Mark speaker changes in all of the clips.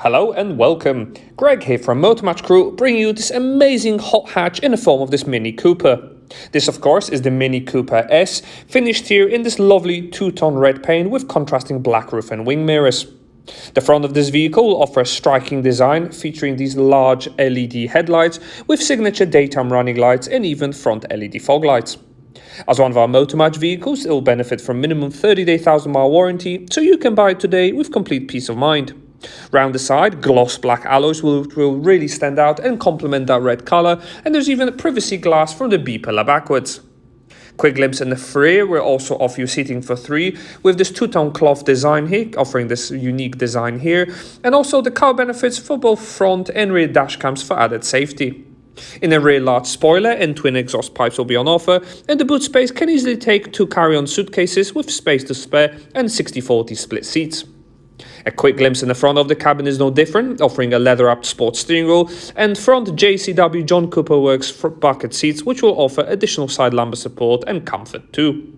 Speaker 1: Hello and welcome. Greg here from Motor Match Crewe, bringing you this amazing hot hatch in the form of this Mini Cooper. This of course is the Mini Cooper S, finished here in this lovely two-tone red paint with contrasting black roof and wing mirrors. The front of this vehicle offers a striking design featuring these large LED headlights with signature daytime running lights and even front LED fog lights. As one of our Motor Match vehicles, it will benefit from minimum 30-day 1,000-mile warranty, so you can buy it today with complete peace of mind. Round the side, gloss black alloys will really stand out and complement that red colour, and there's even a privacy glass from the B-pillar backwards. Quick glimpse in the rear will also offer you seating for three with this two-tone cloth design here, offering this unique design here, and also the car benefits for both front and rear dash cams for added safety. In the rear, large spoiler and twin exhaust pipes will be on offer, and the boot space can easily take 2 carry-on suitcases with space to spare and 60-40 split seats. A quick glimpse in the front of the cabin is no different, offering a leather-wrapped sports steering wheel and front JCW John Cooper Works bucket seats, which will offer additional side lumbar support and comfort too.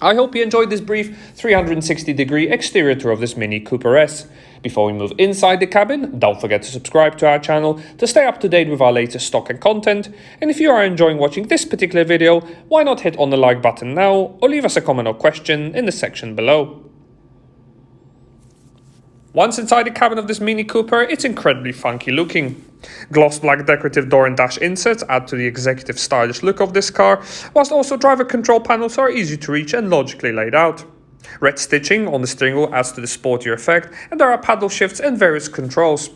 Speaker 1: I hope you enjoyed this brief 360-degree exterior tour of this Mini Cooper S. Before we move inside the cabin, don't forget to subscribe to our channel to stay up to date with our latest stock and content. And if you are enjoying watching this particular video, why not hit on the like button now or leave us a comment or question in the section below. Once inside the cabin of this Mini Cooper, it's incredibly funky looking. Gloss black decorative door and dash inserts add to the executive stylish look of this car, whilst also driver control panels are easy to reach and logically laid out. Red stitching on the steering wheel adds to the sportier effect, and there are paddle shifts and various controls,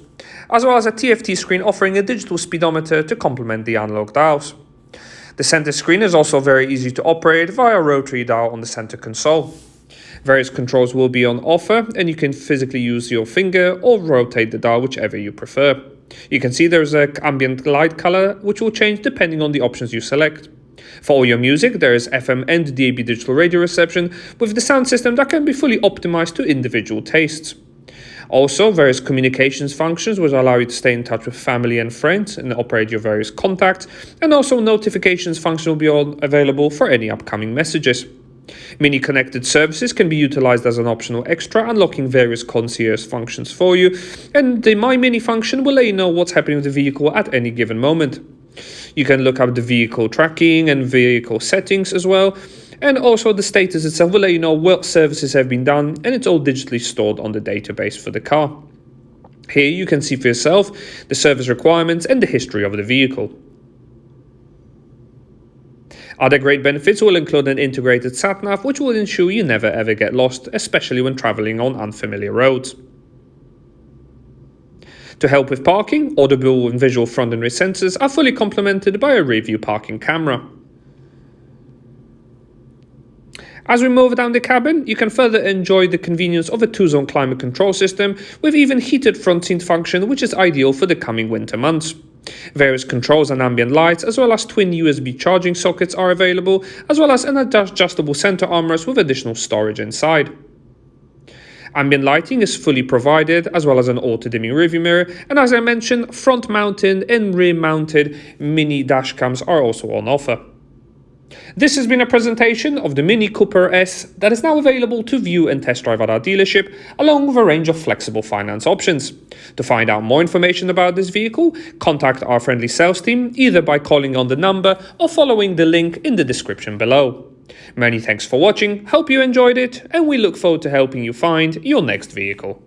Speaker 1: as well as a TFT screen offering a digital speedometer to complement the analog dials. The center screen is also very easy to operate via a rotary dial on the center console. Various controls will be on offer, and you can physically use your finger or rotate the dial, whichever you prefer. You can see there's an ambient light color, which will change depending on the options you select. For all your music, there is FM and DAB digital radio reception, with the sound system that can be fully optimized to individual tastes. Also, various communications functions which allow you to stay in touch with family and friends and operate your various contacts, and also notifications function will be available for any upcoming messages. Mini connected services can be utilized as an optional extra, unlocking various concierge functions for you, and the My Mini function will let you know what's happening with the vehicle at any given moment. You can look up the vehicle tracking and vehicle settings as well, and also the status itself will let you know what services have been done, and it's all digitally stored on the database for the car. Here you can see for yourself the service requirements and the history of the vehicle. Other great benefits will include an integrated sat-nav, which will ensure you never ever get lost, especially when traveling on unfamiliar roads. To help with parking, audible and visual front and rear sensors are fully complemented by a rear view parking camera. As we move down the cabin, you can further enjoy the convenience of a 2-zone climate control system with even heated front seat function, which is ideal for the coming winter months. Various controls and ambient lights, as well as twin USB charging sockets are available, as well as an adjustable center armrest with additional storage inside. Ambient lighting is fully provided, as well as an auto-dimming rearview mirror, and as I mentioned, front-mounted and rear-mounted mini dash cams are also on offer. This has been a presentation of the Mini Cooper S that is now available to view and test drive at our dealership, along with a range of flexible finance options. To find out more information about this vehicle, contact our friendly sales team either by calling on the number or following the link in the description below. Many thanks for watching, hope you enjoyed it, and we look forward to helping you find your next vehicle.